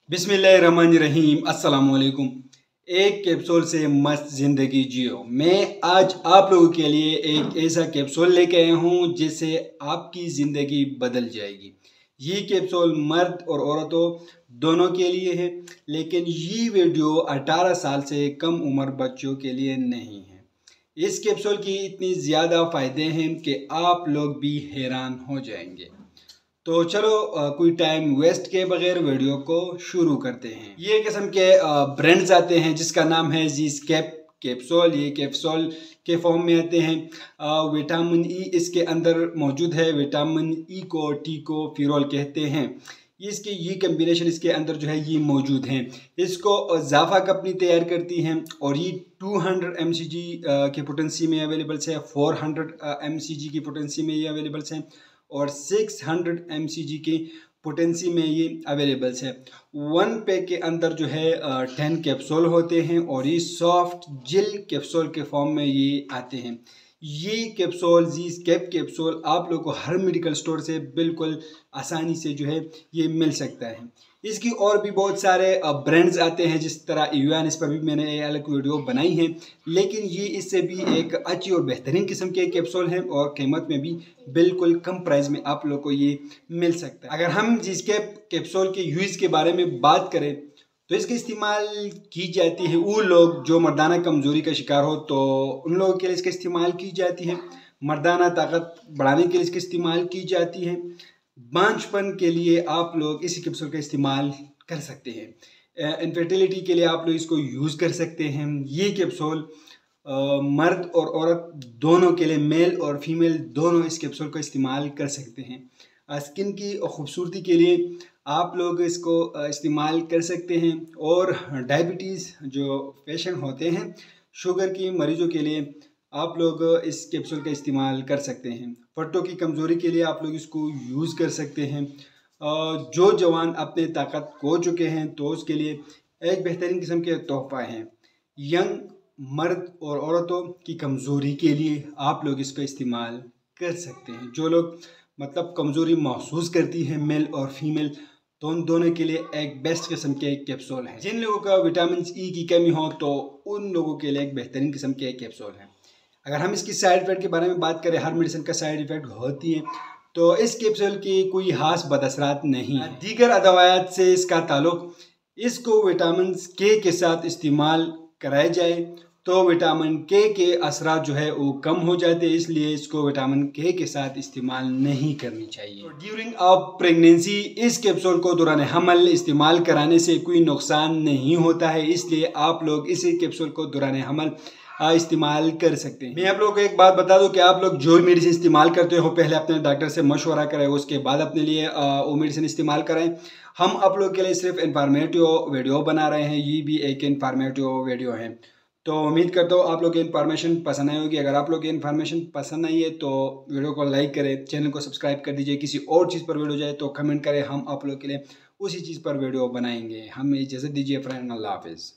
बिस्मिल्लाहिर्रहमानिर्रहीम। अस्सलाम वालेकुम। एक कैप्सूल से मस्त ज़िंदगी जियो। मैं आज आप लोगों के लिए एक ऐसा कैप्सूल लेके आया हूँ जिससे आपकी ज़िंदगी बदल जाएगी। ये कैप्सूल मर्द और औरतों दोनों के लिए है, लेकिन ये वीडियो 18 साल से कम उम्र बच्चों के लिए नहीं है। इस कैप्सूल की इतनी ज़्यादा फ़ायदे हैं कि आप लोग भी हैरान हो जाएंगे। तो चलो कोई टाइम वेस्ट के बगैर वीडियो को शुरू करते हैं। ये किस्म के ब्रांड्स आते हैं जिसका नाम है ज़ी-स्केप कैप्सूल। ये कैप्सूल के फॉर्म में आते हैं। विटामिन ई इसके अंदर मौजूद है। विटामिन ई को टीकोफिरोल कहते हैं। ये कम्बिनेशन इसके अंदर जो है ये मौजूद हैं। इसको ज़ाफ़ा कंपनी तैयार करती हैं और ये 200 mcg की पोटेंसी में अवेलेबल है, 400 mcg की पोटेंसी में ये अवेलेबल है और 600 mcg की पोटेंसी में ये अवेलेबल है। 1 पैक के अंदर जो है 10 कैप्सूल होते हैं और ये सॉफ्ट जेल कैप्सूल के फॉर्म में ये आते हैं। ये कैप्सूल ज़ी-स्केप कैप्सूल आप लोग को हर मेडिकल स्टोर से बिल्कुल आसानी से जो है ये मिल सकता है। इसकी और भी बहुत सारे ब्रांड्स आते हैं, जिस तरह इवान, इस पर भी मैंने एक अलग वीडियो बनाई है, लेकिन ये इससे भी एक अच्छी और बेहतरीन किस्म के कैप्सूल हैं और कीमत में भी बिल्कुल कम प्राइस में आप लोग को ये मिल सकता है। अगर हम ज़ी-स्केप कैप्सूल के यूज़ के बारे में बात करें तो इसका इस्तेमाल की जाती है वो लोग जो मर्दाना कमज़ोरी का शिकार हो, तो उन लोगों के लिए इसका इस्तेमाल की जाती है। मर्दाना ताकत बढ़ाने के लिए इसका इस्तेमाल की जाती है। बांझपन के लिए आप लोग इस कैप्सूल का इस्तेमाल कर सकते हैं। इनफर्टिलिटी के लिए आप लोग इसको यूज़ कर सकते हैं। ये कैप्सूल मर्द और औरत दोनों के लिए, मेल और फीमेल दोनों इस कैप्सूल का इस्तेमाल कर सकते हैं। स्किन की खूबसूरती के लिए आप लोग इसको इस्तेमाल कर सकते हैं और डायबिटीज़ जो पेशेंट होते हैं, शुगर की मरीजों के लिए आप लोग इस कैप्सूल का इस्तेमाल कर सकते हैं। फट्टों की कमज़ोरी के लिए आप लोग इसको यूज़ कर सकते हैं। जो जवान अपने ताकत खो चुके हैं तो उसके लिए एक बेहतरीन किस्म के तोहफ़ा हैं। यंग मर्द और औरतों की कमज़ोरी के लिए आप लोग इसका इस्तेमाल कर सकते हैं। जो लोग मतलब कमज़ोरी महसूस करती है, मेल और फीमेल, तो उन दोनों के लिए एक बेस्ट किस्म के कैप्सूल है। जिन लोगों का विटामिन ई की कमी हो तो उन लोगों के लिए एक बेहतरीन किस्म के कैप्सूल है। अगर हम इसकी साइड इफ़ेक्ट के बारे में बात करें, हर मेडिसिन का साइड इफ़ेक्ट होती है, तो इस कैप्सूल की कोई खास बदअसरात नहीं है। दीगर अदवायात से इसका ताल्लुक, इसको विटामिन के साथ इस्तेमाल कराया जाए तो विटामिन के असरात जो है वो कम हो जाते हैं, इसलिए इसको विटामिन के साथ इस्तेमाल नहीं करनी चाहिए। ड्यूरिंग ऑफ प्रेगनेंसी इस कैप्सूल को दौरान हमल इस्तेमाल कराने से कोई नुकसान नहीं होता है, इसलिए आप लोग इस कैप्सूल को दौरान हमल इस्तेमाल कर सकते हैं। मैं आप लोगों को एक बात बता दूं कि आप लोग जो मेडिसिन इस्तेमाल करते हो पहले अपने डॉक्टर से मशवरा करें, उसके बाद अपने लिए वो मेडिसिन इस्तेमाल करें। हम आप लोग के लिए सिर्फ इंफॉर्मेटिव वीडियो बना रहे हैं, ये भी एक इंफॉर्मेटिव वीडियो है। तो उम्मीद करता हूँ आप लोग की इन्फॉर्मेशन पसंद आई होगी। अगर आप लोग की इन्फॉर्मेशन पसंद आई है तो वीडियो को लाइक करें, चैनल को सब्सक्राइब कर दीजिए। किसी और चीज़ पर वीडियो जाए तो कमेंट करें, हम आप लोग के लिए उसी चीज़ पर वीडियो बनाएंगे। हमें इजाज़त दीजिए फ्रेंड, अल्लाह हाफिज़।